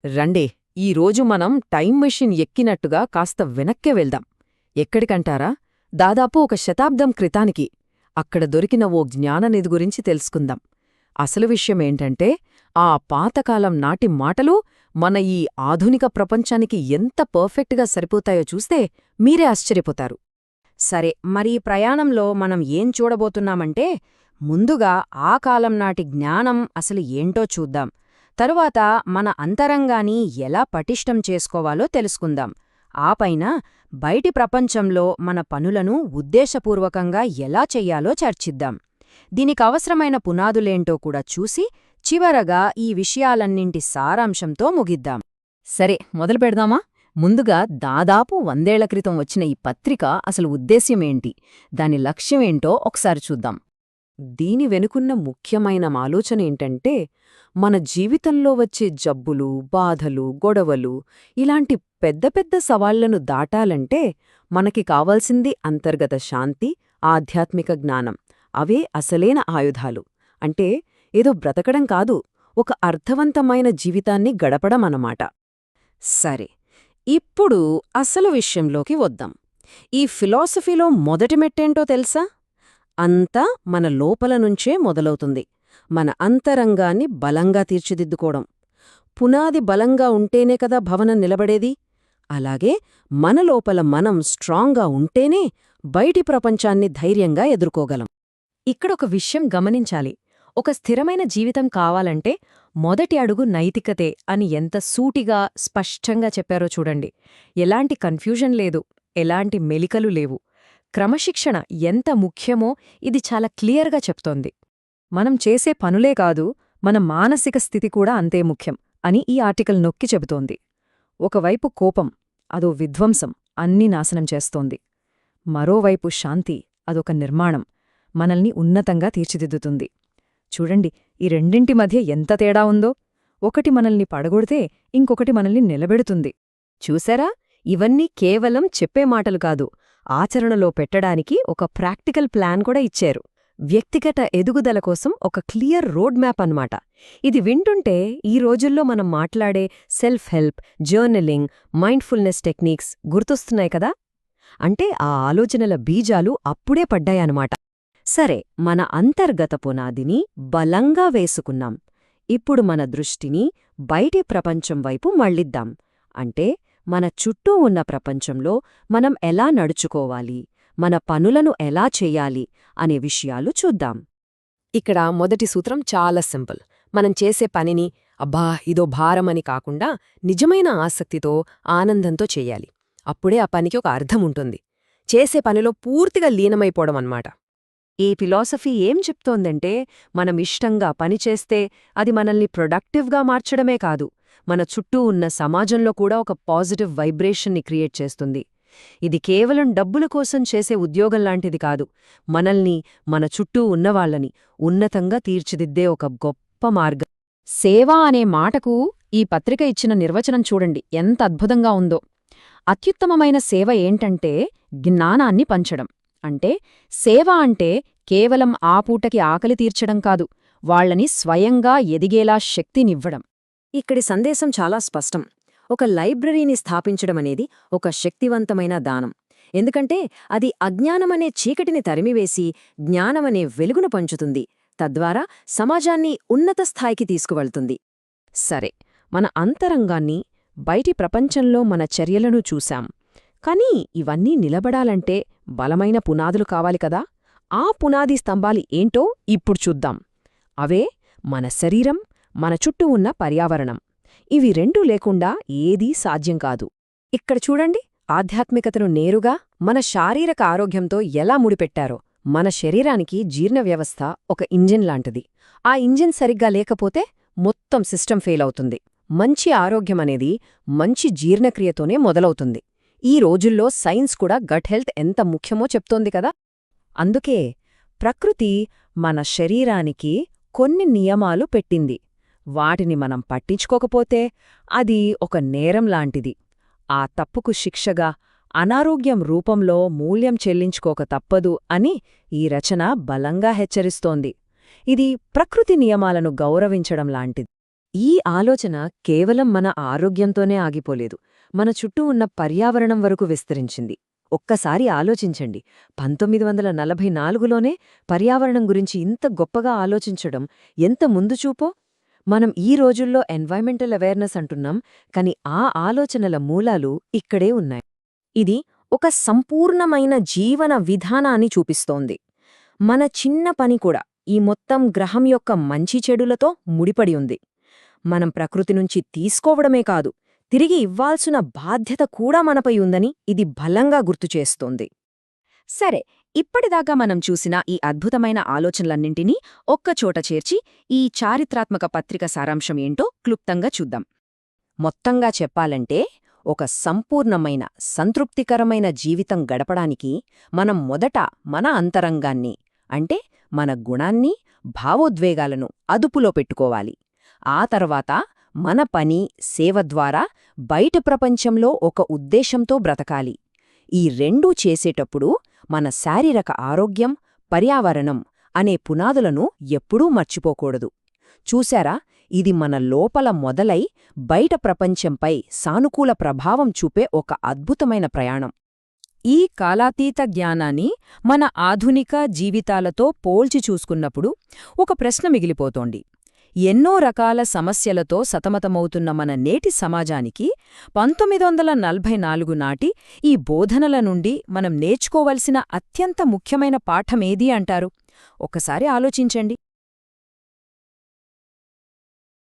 రండే ఈరోజు మనం time machine ఎక్కినట్టుగా కాస్త వెనక్కే వెళ్దాం. ఎక్కడికంటారా? దాదాపు ఒక శతాబ్దం క్రితానికి. అక్కడ దొరికిన ఓ జ్ఞాననిధి గురించి తెలుసుకుందాం. అసలు విషయమేంటంటే, ఆ పాతకాలం నాటి మాటలు మన ఈ ఆధునిక ప్రపంచానికి ఎంత పర్ఫెక్ట్గా సరిపోతాయో చూస్తే మీరే ఆశ్చర్యపోతారు. సరే, మరి ఈ ప్రయాణంలో మనం ఏం చూడబోతున్నామంటే, ముందుగా ఆ కాలం నాటి జ్ఞానం అసలు ఏంటో చూద్దాం. తరువాత మన అంతరంగాన్ని ఎలా పటిష్టం చేసుకోవాలో తెలుసుకుందాం. ఆపైన బయటి ప్రపంచంలో మన పనులను ఉద్దేశపూర్వకంగా ఎలా చెయ్యాలో చర్చిద్దాం. దీనికవసరమైన పునాదులేంటో కూడా చూసి చివరగా ఈ విషయాలన్నింటి సారాంశంతో ముగిద్దాం. సరే, మొదలు పెడదామా? ముందుగా దాదాపు 100 ఏళ్ల క్రితం వచ్చిన ఈ పత్రిక అసలు ఉద్దేశ్యమేంటి, దాని లక్ష్యమేంటో ఒకసారి చూద్దాం. దీని వెనుకున్న ముఖ్యమైన ఆలోచనేంటంటే, మన జీవితంలో వచ్చే జబ్బులు, బాధలు, గొడవలు ఇలాంటి పెద్ద పెద్ద సవాళ్లను దాటాలంటే మనకి కావాల్సింది అంతర్గత శాంతి, ఆధ్యాత్మిక జ్ఞానం. అవే అసలైన ఆయుధాలు. అంటే ఏదో బ్రతకడం కాదు, ఒక అర్థవంతమైన జీవితాన్ని గడపడమన్నమాట. సరే, ఇప్పుడు అసలు విషయంలోకి వద్దాం. ఈ ఫిలాసఫీలో మొదటి మెట్టేంటో తెలుసా? అంతా మన లోపల నుంచే మొదలవుతుంది. మన అంతరంగాన్ని బలంగా తీర్చిదిద్దుకోవడం. పునాది బలంగా ఉంటేనే కదా భవనం నిలబడేది. అలాగే మన లోపల మనం స్ట్రాంగ్గా ఉంటేనే బయటి ప్రపంచాన్ని ధైర్యంగా ఎదుర్కోగలం. ఇక్కడొక విషయం గమనించాలి. ఒక స్థిరమైన జీవితం కావాలంటే మొదటి అడుగు నైతికతే అని ఎంత సూటిగా, స్పష్టంగా చెప్పారో చూడండి. ఎలాంటి కన్ఫ్యూజన్ లేదు, ఎలాంటి మెలికలు లేవు. క్రమశిక్షణ ఎంత ముఖ్యమో ఇది చాలా క్లియర్గా చెప్తోంది. మనం చేసే పనులే కాదు, మన మానసిక స్థితి కూడా అంతే ముఖ్యం అని ఈ ఆర్టికల్ నొక్కి చెబుతోంది. ఒకవైపు కోపం, అదో విధ్వంసం, అన్నీ నాశనం చేస్తోంది. మరోవైపు శాంతి, అదొక నిర్మాణం, మనల్ని ఉన్నతంగా తీర్చిదిద్దుతుంది. చూడండి, ఈ రెండింటి మధ్య ఎంత తేడా ఉందో. ఒకటి మనల్ని పడగొడితే ఇంకొకటి మనల్ని నిలబెడుతుంది. చూసారా? ఇవన్నీ కేవలం చెప్పే మాటలు కాదు, ఆచరణలో పెట్టడానికి ఒక ప్రాక్టికల్ ప్లాన్ కూడా ఇచ్చారు. వ్యక్తిగత ఎదుగుదల కోసం ఒక క్లియర్ రోడ్ మ్యాప్ అన్నమాట. ఇది వింటుంటే ఈ రోజుల్లో మనం మాట్లాడే self help, journaling, mindfulness techniques గుర్తొస్తున్నాయి కదా. అంటే ఆ ఆలోచనల బీజాలు అప్పుడే పడ్డాయన్నమాట. సరే, మన అంతర్గత పునాదిని బలంగా వేసుకున్నాం. ఇప్పుడు మన దృష్టిని బయటి ప్రపంచం వైపు మళ్ళిద్దాం. అంటే మన చుట్టూ ఉన్న ప్రపంచంలో మనం ఎలా నడుచుకోవాలి, మన పనులను ఎలా చెయ్యాలి అనే విషయాలు చూద్దాం. ఇక్కడ మొదటి సూత్రం చాలా సింపుల్. మనం చేసే పనిని అబ్బా ఇదో భారమని కాకుండా నిజమైన ఆసక్తితో, ఆనందంతో చెయ్యాలి. అప్పుడే ఆ పనికి ఒక అర్థం ఉంటుంది. చేసే పనిలో పూర్తిగా లీనమైపోవడం అన్నమాట. ఈ ఫిలాసఫీ ఏం చెప్తోందంటే, మనం ఇష్టంగా పనిచేస్తే అది మనల్ని ప్రొడక్టివ్గా మార్చడమే కాదు, మన చుట్టూ ఉన్న సమాజంలో కూడా ఒక పాజిటివ్ వైబ్రేషన్ని క్రియేట్ చేస్తుంది. ఇది కేవలం డబ్బుల కోసం చేసే ఉద్యోగంలాంటిది కాదు, మనల్ని, మన చుట్టూ ఉన్నవాళ్లని ఉన్నతంగా తీర్చిదిద్దే ఒక గొప్ప మార్గం. సేవ అనే మాటకు ఈ పత్రిక ఇచ్చిన నిర్వచనం చూడండి ఎంత అద్భుతంగా ఉందో. అత్యుత్తమమైన సేవ ఏంటంటే జ్ఞానాన్ని పంచడం. అంటే సేవ అంటే కేవలం ఆ పూటకి ఆకలి తీర్చడం కాదు, వాళ్లని స్వయంగా ఎదిగేలా శక్తినివ్వడం. ఇక్కడి సందేశం చాలా స్పష్టం. ఒక లైబ్రరీని స్థాపించడమనేది ఒక శక్తివంతమైన దానం. ఎందుకంటే అది అజ్ఞానమనే చీకటిని తరిమివేసి జ్ఞానమనే వెలుగును పంచుతుంది. తద్వారా సమాజాన్ని ఉన్నత స్థాయికి తీసుకువెళ్తుంది. సరే, మన అంతరంగాన్ని, బయటి ప్రపంచంలో మన చర్యలను చూశాం. కానీ ఇవన్నీ నిలబడాలంటే బలమైన పునాదులు కావాలి కదా. ఆ పునాది స్తంభాలు ఏంటో ఇప్పుడు చూద్దాం. అవే మన శరీరం, మన చుట్టూ ఉన్న పర్యావరణం. ఇవి రెండూ లేకుండా ఏదీ సాధ్యం కాదు. ఇక్కడ చూడండి, ఆధ్యాత్మికతను నేరుగా మన శారీరక ఆరోగ్యంతో ఎలా ముడిపెట్టారో. మన శరీరానికి జీర్ణ వ్యవస్థ ఒక ఇంజిన్ లాంటిది. ఆ ఇంజిన్ సరిగ్గా లేకపోతే మొత్తం సిస్టమ్ ఫెయిల్ అవుతుంది. మంచి ఆరోగ్యమనేది మంచి జీర్ణక్రియతోనే మొదలవుతుంది. ఈ రోజుల్లో సైన్స్ కూడా గట్ హెల్త్ ఎంత ముఖ్యమో చెప్తోంది కదా. అందుకే ప్రకృతి మన శరీరానికి కొన్ని నియమాలు పెట్టింది. వాటిని మనం పట్టించుకోకపోతే అది ఒక నేరం లాంటిది. ఆ తప్పుకు శిక్షగా అనారోగ్యం రూపంలో మూల్యం చెల్లించుకోక తప్పదు అని ఈ రచన బలంగా హెచ్చరిస్తోంది. ఇది ప్రకృతి నియమాలను గౌరవించడం లాంటిది. ఈ ఆలోచన కేవలం మన ఆరోగ్యంతోనే ఆగిపోలేదు, మన చుట్టూ ఉన్న పర్యావరణం వరకు విస్తరించింది. ఒక్కసారి ఆలోచించండి, 1944లోనే పర్యావరణం గురించి ఇంత గొప్పగా ఆలోచించడం ఎంత ముందుచూపో. మనం ఈ రోజుల్లో ఎన్వైరన్మెంటల్ అవేర్నెస్ అంటున్నాం, కాని ఆ ఆలోచనల మూలాలు ఇక్కడే ఉన్నాయి. ఇది ఒక సంపూర్ణమైన జీవన విధానాన్ని చూపిస్తోంది. మన చిన్న పని కూడా ఈ మొత్తం గ్రహం యొక్క మంచి చెడులతో ముడిపడి ఉంది. మనం ప్రకృతి నుంచి తీసుకోవడమే కాదు, తిరిగి ఇవ్వాల్సిన బాధ్యత కూడా మనపై ఉందని ఇది బలంగా గుర్తుచేస్తోంది. సరే, ఇప్పటిదాకా మనం చూసిన ఈ అద్భుతమైన ఆలోచనలన్నింటినీ ఒక్కచోట చేర్చి ఈ చారిత్రాత్మక పత్రిక సారాంశం ఏంటో క్లుప్తంగా చూద్దాం. మొత్తంగా చెప్పాలంటే, ఒక సంపూర్ణమైన సంతృప్తికరమైన జీవితం గడపడానికి మనం మొదట మన అంతరంగాన్ని, అంటే మన గుణాన్ని, భావోద్వేగాలను అదుపులో పెట్టుకోవాలి. ఆ తర్వాత మన పని, సేవ ద్వారా బయట ప్రపంచంలో ఒక ఉద్దేశంతో బ్రతకాలి. ఈ రెండూ చేసేటప్పుడు మన శారీరక ఆరోగ్యం, పర్యావరణం అనే పునాదులను ఎప్పుడూ మర్చిపోకూడదు. చూశారా, ఇది మన లోపల మొదలై బయట ప్రపంచంపై సానుకూల ప్రభావం చూపే ఒక అద్భుతమైన ప్రయాణం. ఈ కాలాతీత జ్ఞానాన్ని మన ఆధునిక జీవితాలతో పోల్చి చూసుకున్నప్పుడు ఒక ప్రశ్న మిగిలిపోతోంది. ఎన్నో రకాల సమస్యలతో సతమతమవుతున్న మన నేటి సమాజానికి 1944 నాటి ఈ బోధనల నుండి మనం నేర్చుకోవలసిన అత్యంత ముఖ్యమైన పాఠమేది అంటారు? ఒకసారి ఆలోచించండి.